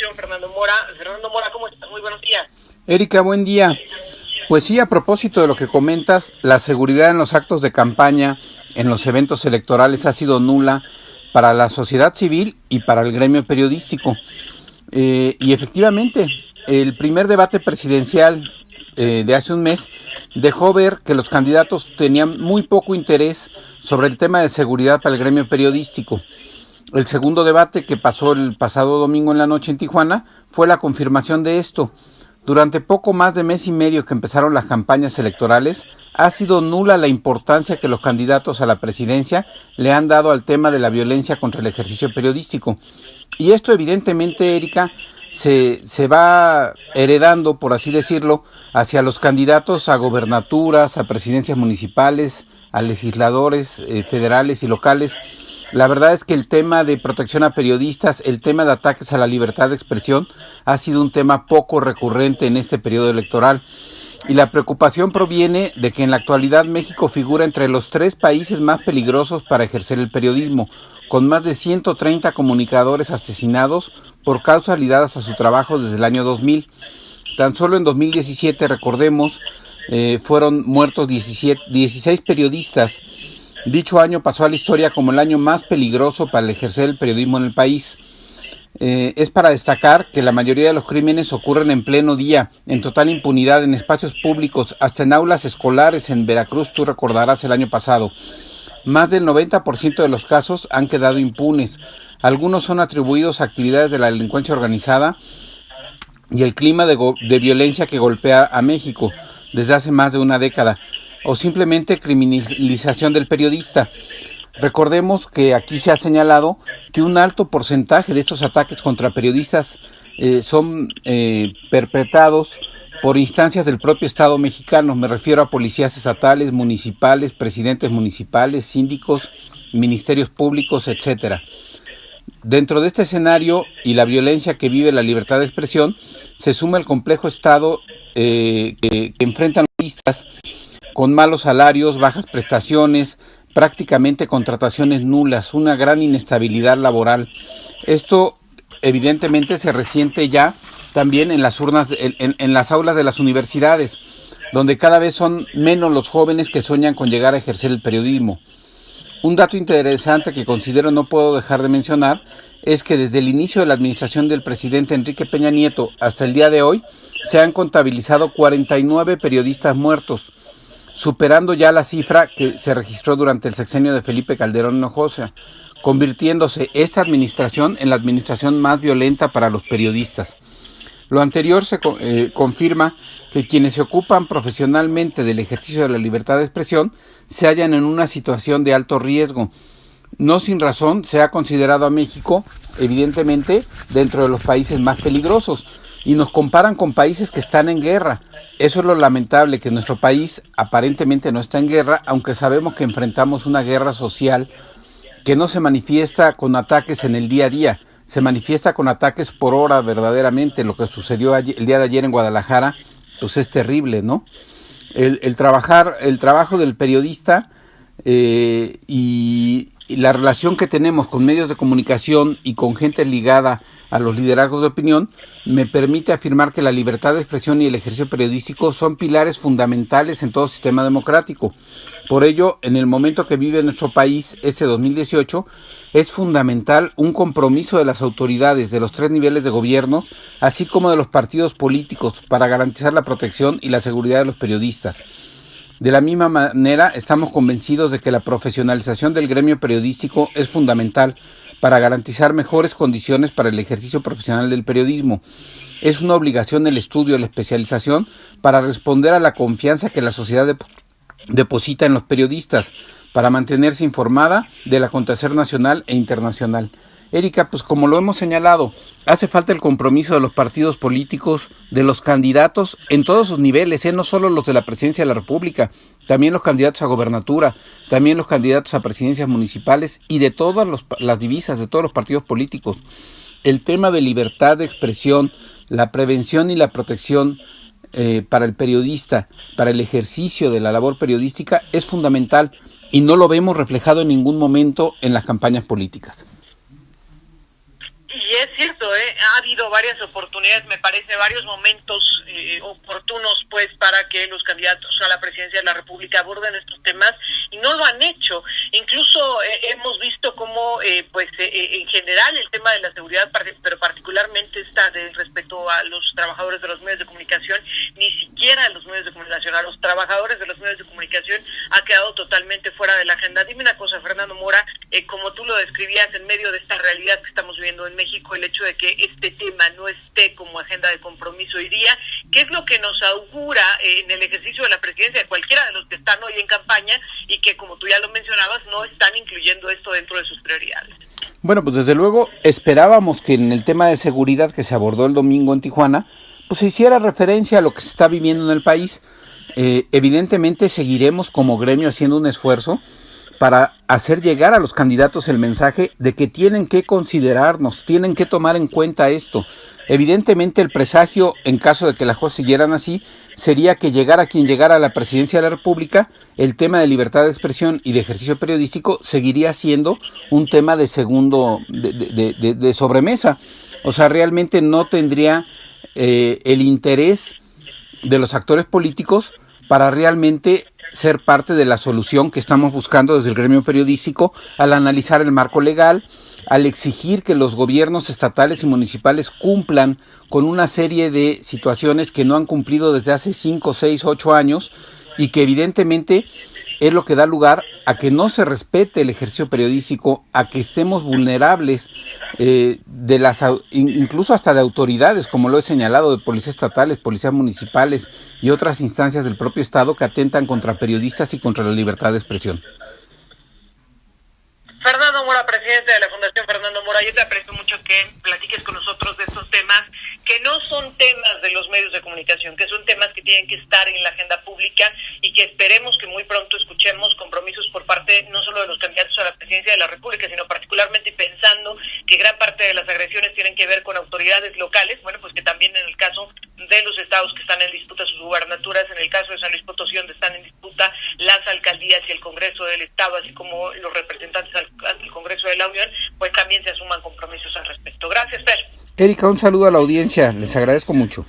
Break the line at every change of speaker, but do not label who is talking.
con Fernando Mora. Fernando Mora, ¿cómo estás? Muy buenos días.
Erika, buen día. Pues sí, a propósito de lo que comentas, la seguridad en los actos de campaña, en los eventos electorales ha sido nula para la sociedad civil y para el gremio periodístico. Y efectivamente, el primer debate presidencial de hace un mes dejó ver que los candidatos tenían muy poco interés sobre el tema de seguridad para el gremio periodístico. El segundo debate, que pasó el pasado domingo en la noche en Tijuana, fue la confirmación de esto. Durante poco más de mes y medio que empezaron las campañas electorales, ha sido nula la importancia que los candidatos a la presidencia le han dado al tema de la violencia contra el ejercicio periodístico. Y esto evidentemente, Erika, se va heredando, por así decirlo, hacia los candidatos a gobernaturas, a presidencias municipales, a legisladores federales y locales. La verdad es que el tema de protección a periodistas, el tema de ataques a la libertad de expresión ha sido un tema poco recurrente en este periodo electoral. Y la preocupación proviene de que en la actualidad México figura entre los 3 países más peligrosos para ejercer el periodismo, con más de 130 comunicadores asesinados por causas ligadas a su trabajo desde el año 2000. Tan solo en 2017, recordemos, fueron muertos 16 periodistas. Dicho año pasó a la historia como el año más peligroso para ejercer el periodismo en el país. Es para destacar que la mayoría de los crímenes ocurren en pleno día, en total impunidad, en espacios públicos, hasta en aulas escolares en Veracruz, tú recordarás el año pasado. Más del 90% de los casos han quedado impunes. Algunos son atribuidos a actividades de la delincuencia organizada y el clima de violencia que golpea a México desde hace más de una década, o simplemente criminalización del periodista. Recordemos que aquí se ha señalado que un alto porcentaje de estos ataques contra periodistas son perpetrados por instancias del propio Estado mexicano. Me refiero a policías estatales, municipales, presidentes municipales, síndicos, ministerios públicos, etcétera. Dentro de este escenario y la violencia que vive la libertad de expresión, se suma el complejo estado que enfrentan los periodistas con malos salarios, bajas prestaciones, prácticamente contrataciones nulas, una gran inestabilidad laboral. Esto evidentemente se resiente ya también en las urnas, en las aulas de las universidades, donde cada vez son menos los jóvenes que sueñan con llegar a ejercer el periodismo. Un dato interesante que considero no puedo dejar de mencionar es que desde el inicio de la administración del presidente Enrique Peña Nieto hasta el día de hoy se han contabilizado 49 periodistas muertos, superando ya la cifra que se registró durante el sexenio de Felipe Calderón Hinojosa, convirtiéndose esta administración en la administración más violenta para los periodistas. Lo anterior se confirma que quienes se ocupan profesionalmente del ejercicio de la libertad de expresión se hallan en una situación de alto riesgo. No sin razón se ha considerado a México, evidentemente, dentro de los países más peligrosos, y nos comparan con países que están en guerra. Eso es lo lamentable, que nuestro país aparentemente no está en guerra, aunque sabemos que enfrentamos una guerra social que no se manifiesta con ataques en el día a día, se manifiesta con ataques por hora verdaderamente. Lo que sucedió el día de ayer en Guadalajara, pues es terrible, ¿no? El trabajo del periodista y la relación que tenemos con medios de comunicación y con gente ligada a los liderazgos de opinión me permite afirmar que la libertad de expresión y el ejercicio periodístico son pilares fundamentales en todo sistema democrático. Por ello, en el momento que vive nuestro país, este 2018, es fundamental un compromiso de las autoridades de los 3 niveles de gobierno, así como de los partidos políticos, para garantizar la protección y la seguridad de los periodistas. De la misma manera, estamos convencidos de que la profesionalización del gremio periodístico es fundamental para garantizar mejores condiciones para el ejercicio profesional del periodismo. Es una obligación el estudio y la especialización para responder a la confianza que la sociedad deposita en los periodistas, para mantenerse informada del acontecer nacional e internacional. Erika, pues como lo hemos señalado, hace falta el compromiso de los partidos políticos, de los candidatos en todos sus niveles, no solo los de la presidencia de la República, también los candidatos a gobernatura, también los candidatos a presidencias municipales y de todas las divisas, de todos los partidos políticos. El tema de libertad de expresión, la prevención y la protección para el periodista, para el ejercicio de la labor periodística es fundamental y no lo vemos reflejado en ningún momento en las campañas políticas.
Y es cierto, ha habido varias oportunidades, me parece, varios momentos oportunos, pues, para que los candidatos a la presidencia de la República aborden estos temas y no lo han hecho. Incluso hemos visto cómo, en general, el tema de la seguridad, pero particularmente respecto a los trabajadores de los medios de comunicación, ni siquiera a los medios de comunicación, a los trabajadores de los medios de comunicación, ha quedado totalmente fuera de la agenda. Dime una cosa, Fernando Mora, como tú lo describías, en medio de esta realidad que estamos viviendo en México, el hecho de que este tema no esté como agenda de compromiso hoy día, ¿qué es lo que nos augura en el ejercicio de la presidencia de cualquiera de los que están hoy en campaña y que, como tú ya lo mencionabas, no están incluyendo esto dentro de sus prioridades?
Bueno, pues desde luego esperábamos que en el tema de seguridad que se abordó el domingo en Tijuana, pues se hiciera referencia a lo que se está viviendo en el país. Evidentemente seguiremos como gremio haciendo un esfuerzo para hacer llegar a los candidatos el mensaje de que tienen que considerarnos, tienen que tomar en cuenta esto. Evidentemente el presagio, en caso de que las cosas siguieran así, sería que llegara quien llegara a la presidencia de la República, el tema de libertad de expresión y de ejercicio periodístico seguiría siendo un tema de de sobremesa. O sea, realmente no tendría el interés de los actores políticos para realmente ser parte de la solución que estamos buscando desde el gremio periodístico al analizar el marco legal, al exigir que los gobiernos estatales y municipales cumplan con una serie de situaciones que no han cumplido desde hace 5, 6, 8 años y que evidentemente es lo que da lugar a que no se respete el ejercicio periodístico, a que estemos vulnerables incluso hasta de autoridades, como lo he señalado, de policías estatales, policías municipales y otras instancias del propio Estado que atentan contra periodistas y contra la libertad de expresión.
Fernando Mora, presidente de la Fundación Fernando Mora, yo te aprecio mucho que platiques con nosotros de estos temas, que no son temas de los medios de comunicación, que son temas que tienen que estar en la agenda pública y que esperemos que muy pronto escuchemos compromisos por parte no solo de los candidatos a la presidencia de la República, sino particularmente pensando que gran parte de las agresiones tienen que ver con autoridades locales, bueno, pues que también en el caso de los estados que están en disputa sus gubernaturas, en el caso de San Luis Potosí, donde están en disputa las alcaldías y el Congreso del Estado, así como los representantes ante el Congreso de la Unión, pues también se asuman compromisos al respecto. Gracias, Fer.
Erika, un saludo a la audiencia, les agradezco mucho.